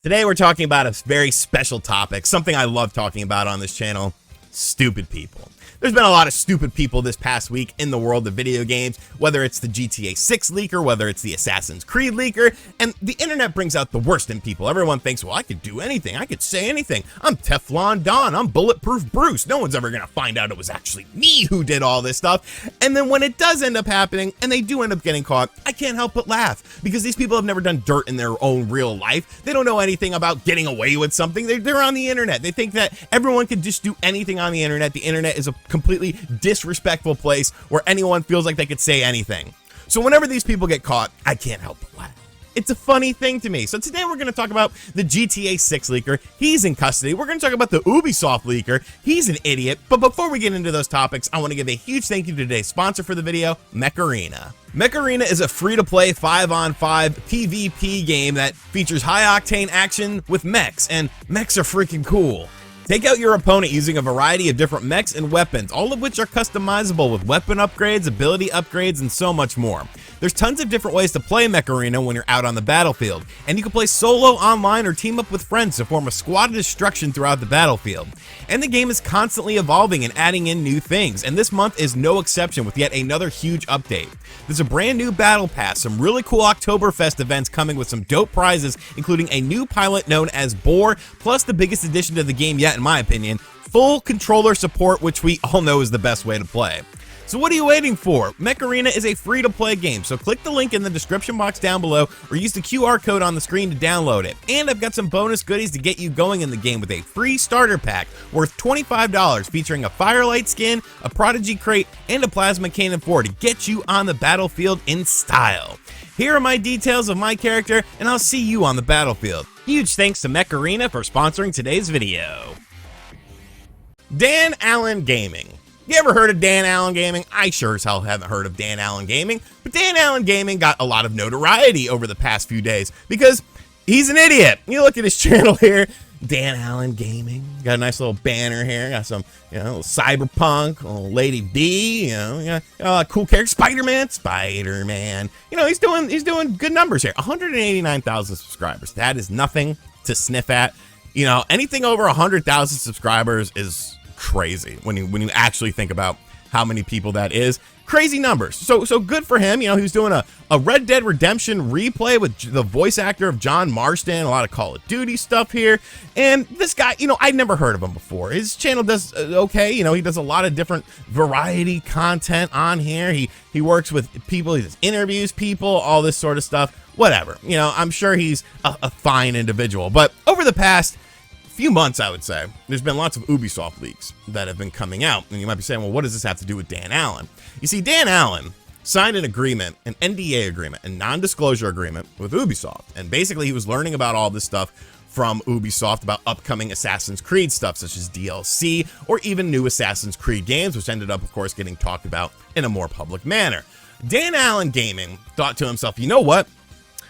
Today we're talking about a very special topic, something I love talking about on this channel: stupid people. There's been a lot of stupid people this past week in the world of video games, whether it's the GTA 6 leaker, whether it's the Assassin's Creed leaker, and the internet brings out the worst in people. Everyone thinks, well, I could do anything, I could say anything. I'm Teflon Don, I'm Bulletproof Bruce. No one's ever gonna find out it was actually me who did all this stuff. And then when it does end up happening, and they do end up getting caught, I can't help but laugh, because these people have never done dirt in their own real life. They don't know anything about getting away with something. They're on the internet. They think that everyone can just do anything on the internet. The internet is a completely disrespectful place where anyone feels like they could say anything. So whenever these people get caught, I can't help but laugh. It's a funny thing to me. So today we're going to talk about the GTA 6 leaker. He's in custody. We're going to talk about the Ubisoft leaker. He's an idiot. But before we get into those topics, I want to give a huge thank you to today's sponsor for the video, Macarena. Macarena is a free-to-play 5-on-5 PvP game that features high-octane action with mechs, and mechs are freaking cool. Take out your opponent using a variety of different mechs and weapons, all of which are customizable with weapon upgrades, ability upgrades, and so much more. There's tons of different ways to play Macarena when you're out on the battlefield, and you can play solo, online, or team up with friends to form a squad of destruction throughout the battlefield. And the game is constantly evolving and adding in new things, and this month is no exception with yet another huge update. There's a brand new battle pass, some really cool Oktoberfest events coming with some dope prizes, including a new pilot known as Boar, plus the biggest addition to the game yet, in my opinion, full controller support, which we all know is the best way to play. So what are you waiting for? Macarena is a free-to-play game, so click the link in the description box down below or use the QR code on the screen to download it. And I've got some bonus goodies to get you going in the game with a free starter pack worth $25 featuring a Firelight skin, a Prodigy crate, and a Plasma Cannon 4 to get you on the battlefield in style. Here are my details of my character, and I'll see you on the battlefield. Huge thanks to Macarena for sponsoring today's video. Dan Allen Gaming. You ever heard of Dan Allen Gaming? I sure as hell haven't heard of Dan Allen Gaming, but Dan Allen Gaming got a lot of notoriety over the past few days because he's an idiot. You look at his channel here, Dan Allen Gaming. Got a nice little banner here. Got some, little Cyberpunk, a little Lady B. Cool character, Spider-Man. He's doing good numbers here. 189,000 subscribers. That is nothing to sniff at. Anything over 100,000 subscribers is crazy when you actually think about how many people that is. Crazy numbers. So good for him. He was doing a Red Dead Redemption replay with the voice actor of John Marston, a lot of Call of Duty stuff here. And this guy, I'd never heard of him before. His channel does okay. He does a lot of different variety content on here. He works with people, he does interviews people, all this sort of stuff. Whatever. I'm sure he's a fine individual. But over the past few months, I would say, there's been lots of Ubisoft leaks that have been coming out, and you might be saying, well, what does this have to do with Dan Allen? You see, Dan Allen signed an agreement, an NDA agreement, a non-disclosure agreement with Ubisoft, and basically he was learning about all this stuff from Ubisoft about upcoming Assassin's Creed stuff, such as DLC, or even new Assassin's Creed games, which ended up, of course, getting talked about in a more public manner. Dan Allen Gaming thought to himself, you know what?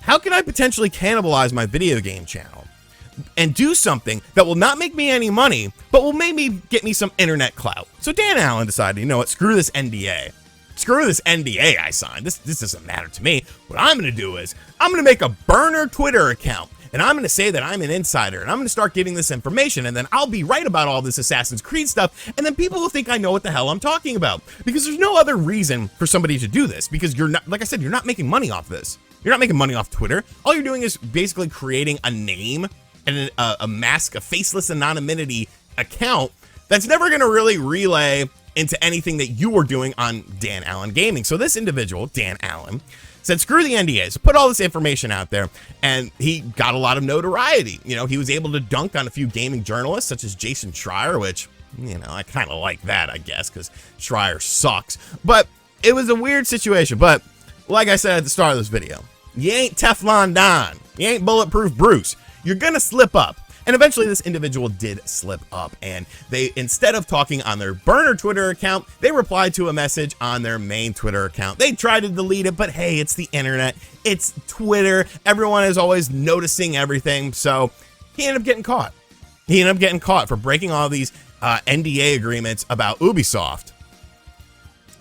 How can I potentially cannibalize my video game channel and do something that will not make me any money, but will maybe get me some internet clout? So Dan Allen decided, you know what, screw this NDA. Screw this NDA I signed. This doesn't matter to me. What I'm going to do is I'm going to make a burner Twitter account, and I'm going to say that I'm an insider, and I'm going to start getting this information, and then I'll be right about all this Assassin's Creed stuff, and then people will think I know what the hell I'm talking about. Because there's no other reason for somebody to do this, because you're not, like I said, you're not making money off this. You're not making money off Twitter. All you're doing is basically creating a name and a mask, a faceless anonymity account that's never going to really relay into anything that you were doing on Dan Allen Gaming. So this individual, Dan Allen, said, screw the NDAs, put all this information out there, and he got a lot of notoriety. He was able to dunk on a few gaming journalists, such as Jason Schreier, which, I kind of like that, I guess, because Schreier sucks. But it was a weird situation. But like I said at the start of this video, you ain't Teflon Don, you ain't Bulletproof Bruce. You're gonna slip up. And eventually this individual did slip up, and they, instead of talking on their burner Twitter account, they replied to a message on their main Twitter account. They tried to delete it, but hey, it's the internet, it's Twitter, everyone is always noticing everything. So he ended up getting caught. He ended up getting caught for breaking all these NDA agreements about Ubisoft.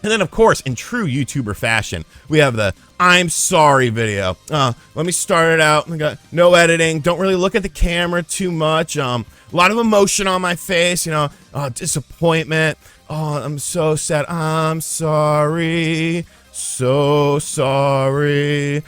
And then, of course, in true YouTuber fashion, we have the I'm sorry video. Let me start it out. I got no editing. Don't really look at the camera too much. A lot of emotion on my face, disappointment. Oh, I'm so sad. I'm sorry. So sorry.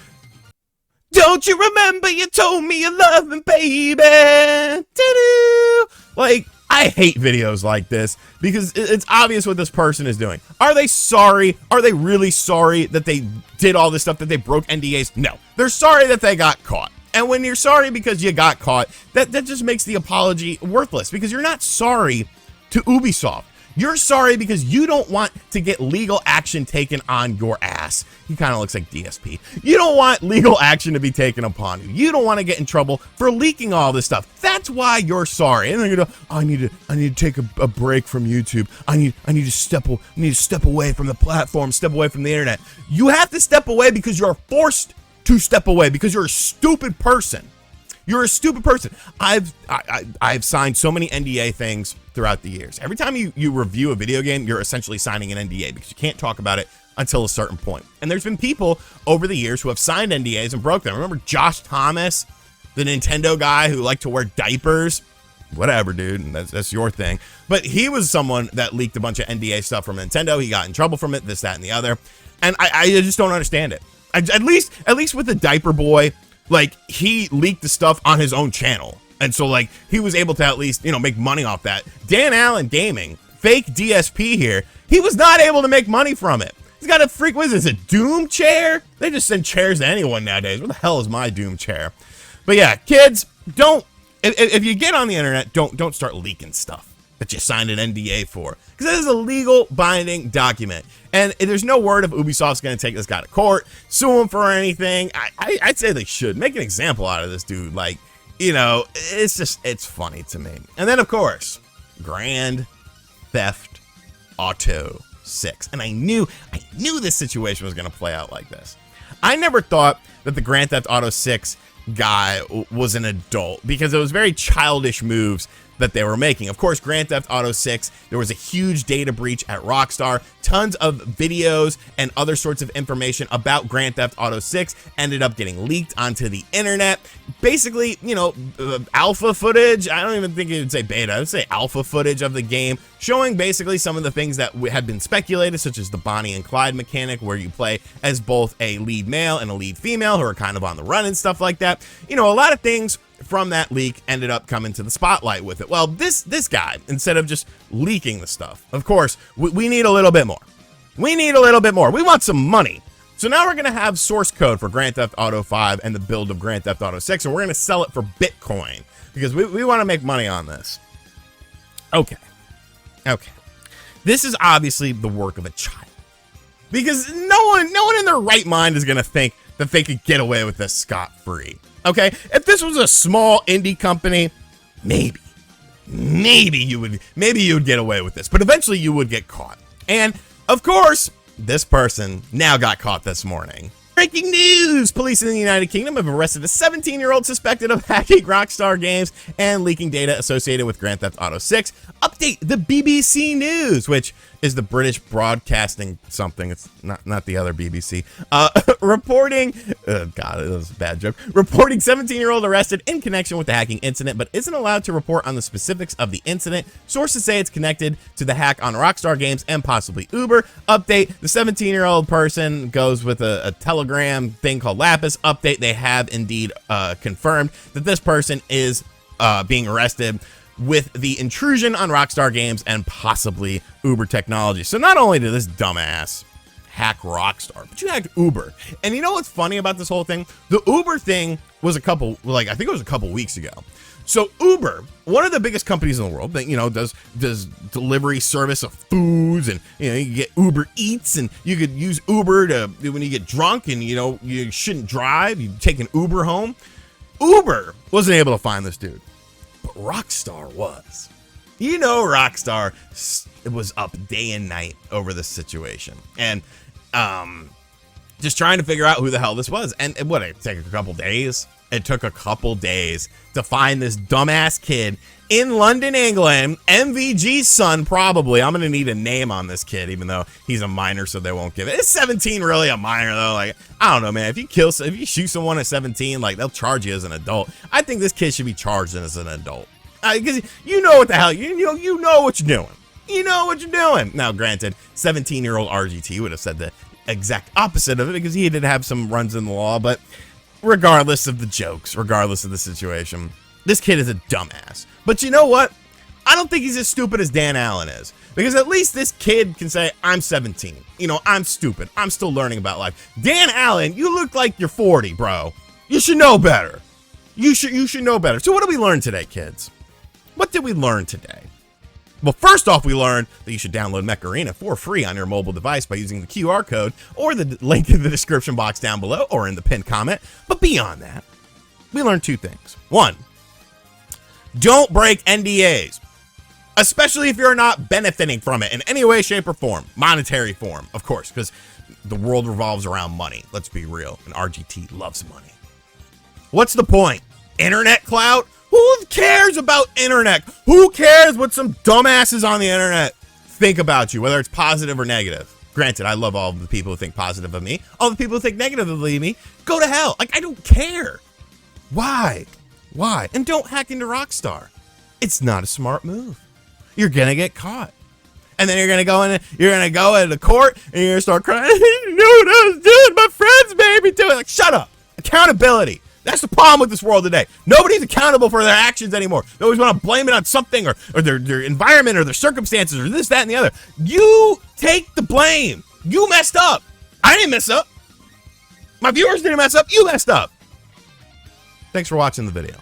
Don't you remember you told me you love me, baby? Doo-doo. Like, I hate videos like this because it's obvious what this person is doing. Are they sorry? Are they really sorry that they did all this stuff, that they broke NDAs? No. They're sorry that they got caught. And when you're sorry because you got caught, that just makes the apology worthless because you're not sorry to Ubisoft. You're sorry because you don't want to get legal action taken on your ass. He kind of looks like DSP. You don't want legal action to be taken upon you. You don't want to get in trouble for leaking all this stuff. That's why you're sorry. And then you go, I need to take a break from YouTube. I need to step away from the platform, step away from the internet. You have to step away because you're forced to step away because you're a stupid person. You're a stupid person. I've signed so many NDA things throughout the years. Every time you review a video game, you're essentially signing an NDA because you can't talk about it until a certain point. And there's been people over the years who have signed NDAs and broke them. Remember Josh Thomas, the Nintendo guy who liked to wear diapers? Whatever, dude. That's your thing. But he was someone that leaked a bunch of NDA stuff from Nintendo. He got in trouble from it, this, that, and the other. And I just don't understand it. At least with the diaper boy, like, he leaked the stuff on his own channel. And so, like, he was able to at least, make money off that. Dan Allen Gaming, fake DSP here, he was not able to make money from it. He's got what is this, a Doom chair? They just send chairs to anyone nowadays. What the hell is my Doom chair? But yeah, kids, if you get on the internet, don't start leaking stuff that you signed an NDA for. Because this is a legal binding document. And there's no word if Ubisoft's going to take this guy to court, sue him for anything. I'd say they should. Make an example out of this dude. Like, it's funny to me. And then, of course, Grand Theft Auto 6. And I knew this situation was going to play out like this. I never thought that the Grand Theft Auto 6 guy was an adult because it was very childish moves that they were making. Of course, Grand Theft Auto 6, there was a huge data breach at Rockstar. Tons of videos and other sorts of information about Grand Theft Auto 6 ended up getting leaked onto the internet. Basically, alpha footage. I don't even think it would say beta. I would say alpha footage of the game, showing basically some of the things that had been speculated, such as the Bonnie and Clyde mechanic, where you play as both a lead male and a lead female who are kind of on the run and stuff like that. A lot of things from that leak ended up coming to the spotlight with it. Well, this guy, instead of just leaking the stuff, of course, we need a little bit more. We need a little bit more. We want some money. So now we're going to have source code for Grand Theft Auto 5 and the build of Grand Theft Auto 6, and we're going to sell it for Bitcoin because we want to make money on this. Okay. This is obviously the work of a child because no one in their right mind is going to think that they could get away with this scot-free. Okay, if this was a small indie company, maybe you would get away with this, but eventually you would get caught. And of course, this person now got caught this morning. Breaking news! Police in the United Kingdom have arrested a 17-year-old suspected of hacking Rockstar Games and leaking data associated with Grand Theft Auto 6. Update the BBC News, which is the British Broadcasting something. It's not the other BBC. Reporting, God, it was a bad joke. Reporting 17-year-old arrested in connection with the hacking incident, but isn't allowed to report on the specifics of the incident. Sources say it's connected to the hack on Rockstar Games and possibly Uber. Update, the 17-year-old person goes with a Telegram thing called Lapis. Update, they have indeed confirmed that this person is being arrested with the intrusion on Rockstar Games and possibly Uber technology. So not only did this dumbass hack Rockstar, but you hacked Uber. And you know what's funny about this whole thing? The Uber thing was I think it was a couple weeks ago. So Uber, one of the biggest companies in the world that, does delivery service of foods, and, you get Uber Eats, and you could use Uber to, when you get drunk and, you shouldn't drive, you take an Uber home. Uber wasn't able to find this dude. Rockstar was. Rockstar was up day and night over this situation, and just trying to figure out who the hell this was. And it take a couple days. It took a couple days to find this dumbass kid in London, England. MVG's son, probably. I'm going to need a name on this kid, even though he's a minor, so they won't give it. Is 17 really a minor, though? Like, I don't know, man. If you shoot someone at 17, like, they'll charge you as an adult. I think this kid should be charged as an adult. Because you know what the hell, you know what you're doing. You know what you're doing. Now, granted, 17-year-old RGT would have said the exact opposite of it because he did have some runs in the law, but regardless of the jokes, regardless of the situation, this kid is a dumbass. But you know what? I don't think he's as stupid as Dan Allen is. Because at least this kid can say, I'm 17. You know, I'm stupid. I'm still learning about life. Dan Allen, you look like you're 40, bro. You should know better. You should know better. So what did we learn today, kids? What did we learn today? Well, first off, we learned that you should download Macarena for free on your mobile device by using the QR code or the link in the description box down below or in the pinned comment. But beyond that, we learned two things. One, don't break NDAs, especially if you're not benefiting from it in any way, shape, or form. Monetary form, of course, because the world revolves around money. Let's be real, and RGT loves money. What's the point? Internet clout? Who cares about internet? Who cares what some dumbasses on the internet think about you, whether it's positive or negative? Granted, I love all of the people who think positive of me. All the people who think negatively of me, go to hell. Like, I don't care. Why? Why? And don't hack into Rockstar. It's not a smart move. You're gonna get caught. And then you're gonna go into court and you're gonna start crying. You know what I was doing? My friends made me do it. Like, shut up. Accountability. That's the problem with this world today. Nobody's accountable for their actions anymore. They always want to blame it on something or their environment or their circumstances or this, that, and the other. You take the blame. You messed up. I didn't mess up. My viewers didn't mess up. You messed up. Thanks for watching the video.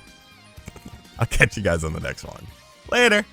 I'll catch you guys on the next one. Later.